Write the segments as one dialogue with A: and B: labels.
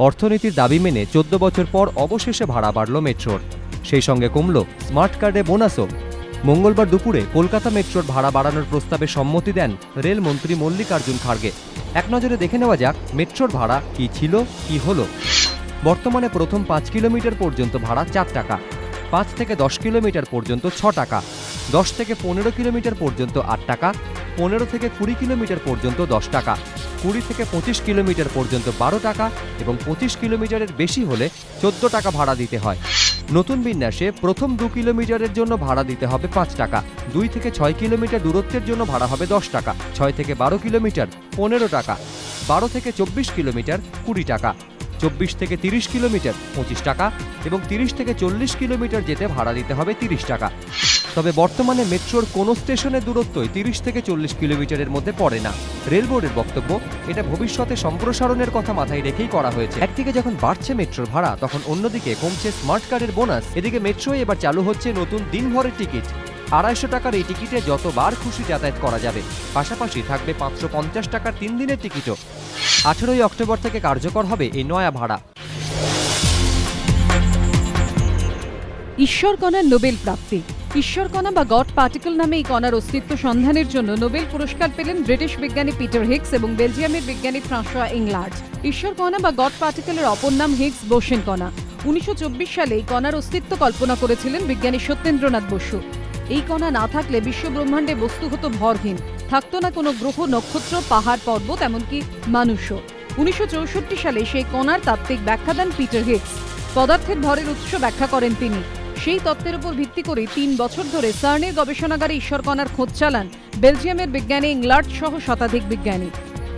A: অর্থনীতির দাবি মেনে 14 বছর পর অবশেষে ভাড়া বাড়ল মেট্রোর। সেই সঙ্গে কমল স্মার্ট কার্ডে বোনাসও। মঙ্গলবার দুপুরে কলকাতা মেট্রোর ভাড়া বাড়ানোর প্রস্তাবে সম্মতি দেন রেলমন্ত্রী মল্লিকার্জুন খাড়গে। এক নজরে দেখে নেওয়া যাক মেট্রোর ভাড়া কি ছিল, কি হলো। বর্তমানে প্রথম 5 কিলোমিটার পর্যন্ত ভাড়া 4 টাকা, 5 থেকে 10 কিলোমিটার পর্যন্ত 6 টাকা, 10 থেকে 15 কিলোমিটার পর্যন্ত 8 টাকা, 15 থেকে 20 কিলোমিটার পর্যন্ত 10 টাকা, 20 থেকে 25 কিলোমিটার পর্যন্ত 12 টাকা এবং 25 কিলোমিটারের বেশি হলে 14 টাকা ভাড়া দিতে হয়। নতুন বিন্যাসে প্রথম 2 কিলোমিটারের জন্য ভাড়া দিতে হবে 5 টাকা, 2 থেকে 6 কিলোমিটার দূরত্বের জন্য ভাড়া হবে 10 টাকা, 6 থেকে 12 কিলোমিটার 15 টাকা, 12 থেকে 24 কিলোমিটার 20 টাকা, 24 থেকে 30 কিলোমিটার 25 টাকা এবং 30 থেকে 40 কিলোমিটার যেতে ভাড়া দিতে হবে 30 টাকা। তবে বর্তমানে মেট্রোর কোনো স্টেশনের দূরত্বই 30 থেকে 40 কিলোমিটারের মধ্যে পড়ে না। রেল বোর্ডের বক্তব্য, এটা ভবিষ্যতে সম্প্রসারণের কথা মাথায় রেখেই করা হয়েছে। একদিকে যখন বাড়ছে মেট্রোর ভাড়া, তখন অন্যদিকে কমছে স্মার্ট কার্ডের বোনাস। এদিকে মেট্রোয় এবার চালু হচ্ছে নতুন দিনভরের টিকিট। 250 টাকার এই টিকিটে যতবার খুশি যাতায়াত করা যাবে। পাশাপাশি থাকবে 550 টাকার 3 দিনের টিকিটও। 18 অক্টোবর থেকে কার্যকর হবে এই নয়া ভাড়া।
B: ঈশ্বরকণার নোবেল প্রাপ্তি। ঈশ্বরকণা বা গড পার্টিকেল নামে এই কণার অস্তিত্ব সন্ধানের জন্য নোবেল পুরস্কার পেলেন ব্রিটিশ বিজ্ঞানী পিটার হিগস এবং বেলজিয়ামের বিজ্ঞানী ফ্রাঁসোয়া ইংলার্ড। ঈশ্বরকণা বা গড পার্টিকেলের অপর নাম হিগস বোসেন কণা। 1924 সালে এই কণার অস্তিত্ব কল্পনা করেছিলেন বিজ্ঞানী সত্যেন্দ্রনাথ বসু। এই কণা না থাকলে বিশ্ব ব্রহ্মাণ্ডে বস্তু হতো ভরহীন, থাকতো না কোনো গ্রহ, নক্ষত্র, পাহাড়, পর্বত, এমনকি মানুষও। 1964 সালে সেই কণার তাত্ত্বিক ব্যাখ্যা দেন পিটার হিগস। পদার্থের ভরের উৎস ব্যাখ্যা করেন তিনি। সেই তত্ত্বের উপর ভিত্তি করে 3 বছর ধরে সার্নের গবেষণাগারে ঈশ্বরকণার খোঁজ চালান বেলজিয়ামের বিজ্ঞানী ইংলার্ড সহ শতাধিক বিজ্ঞানী।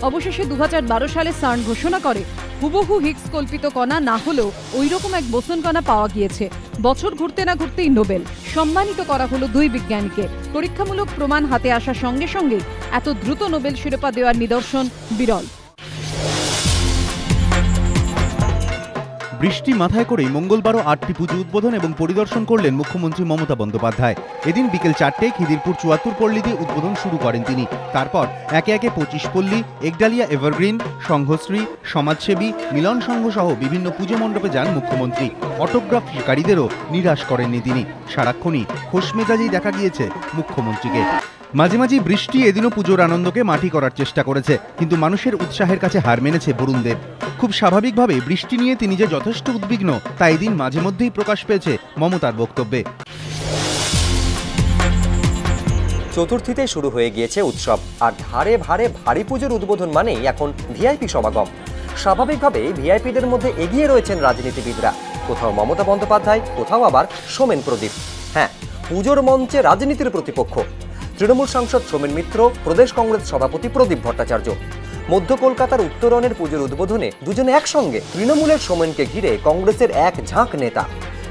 B: অবশেষে 2012 সালে সার্ন ঘোষণা করে হুবহু হিগস কল্পিত কণা না হলেও ওই রকম এক বোসন কণা পাওয়া গিয়েছে। বছর ঘুরতে না ঘুরতেই নোবেল সম্মানিত করা হলো 2 বিজ্ঞানীকে। পরীক্ষামূলক প্রমাণ হাতে আসার সঙ্গে সঙ্গে এত দ্রুত নোবেল শিরোপা দেওয়ার নিদর্শন বিরল।
C: বৃষ্টি মাথায় করেই মঙ্গলবারও 8টি পুজো উদ্বোধন এবং পরিদর্শন করলেন মুখ্যমন্ত্রী মমতা বন্দ্যোপাধ্যায়। এদিন বিকেল 4টায় খিদিরপুর 74 পল্লী দিয়ে উদ্বোধন শুরু করেন তিনি। তারপর একে একে 25 পল্লী, একডালিয়া এভারগ্রিন, সংঘশ্রী, সমাজসেবী, মিলন সংঘ সহ বিভিন্ন পুজো মণ্ডপে যান মুখ্যমন্ত্রী। অটোগ্রাফ শিকারীদেরও নিরাশ করেননি তিনি। সারাক্ষণই খোশ মেজাজেই দেখা গিয়েছে মুখ্যমন্ত্রীকে। মাঝে মাঝে বৃষ্টি এদিনও পুজোর আনন্দকে মাটি করার চেষ্টা করেছে, কিন্তু মানুষের উৎসাহের কাছে হার মেনেছে বরুণ দেব। খুব স্বাভাবিকভাবে বৃষ্টি নিয়ে তিনি যে যথেষ্ট উদ্বিগ্ন তা এদিন মাঝে মধ্যেই প্রকাশ পেয়েছে মমতার বক্তব্যে।
D: চতুর্থীতে শুরু হয়ে গিয়েছে উৎসব, আর ধারে ভারে ভারী পুজোর উদ্বোধন মানেই এখন ভিআইপি সমাগম। স্বাভাবিকভাবে ভিআইপিদের মধ্যে এগিয়ে রয়েছেন রাজনীতিবিদরা। কোথাও মমতা বন্দ্যোপাধ্যায়, কোথাও আবার সোমেন প্রদীপ। হ্যাঁ, পুজোর মঞ্চে রাজনীতির প্রতিপক্ষ তৃণমূল সাংসদ সোমেন মিত্র, প্রদেশ কংগ্রেস সভাপতি প্রদীপ ভট্টাচার্য। মধ্য কলকাতার উত্তরণের পুজোর উদ্বোধনে দুজনে একসঙ্গে। তৃণমূলের সোমেনকে ঘিরে কংগ্রেসের এক ঝাঁক নেতা।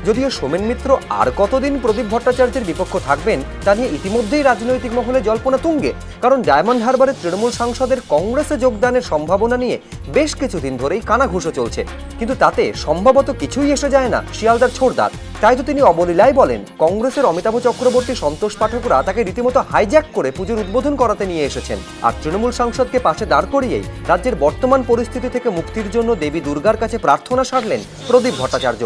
D: যদিও সোমেন মিত্র আর কতদিন প্রদীপ ভট্টাচার্যের বিপক্ষ থাকবেন তা নিয়ে ইতিমধ্যেই রাজনৈতিক মহলে জল্পনা তুঙ্গে। কারণ ডায়মন্ড হারবারের তৃণমূল সাংসদের কংগ্রেসে যোগদানের সম্ভাবনা নিয়ে বেশ কিছুদিন ধরেই কানাঘুষো চলছে, কিন্তু তাতে সম্ভবত কিছুই এসে যায় না শিয়ালদার ছোড়দার। তাই তো তিনি অবলীলায় বলেন কংগ্রেসের অমিতাভ চক্রবর্তী, সন্তোষ পাঠকরা তাকে রীতিমতো হাইজ্যাক করে পুজোর উদ্বোধন করাতে নিয়ে এসেছেন। আর তৃণমূল সাংসদকে পাশে দাঁড় করিয়েই রাজ্যের বর্তমান পরিস্থিতি থেকে মুক্তির জন্য দেবী দুর্গার কাছে প্রার্থনা সারলেন প্রদীপ ভট্টাচার্য।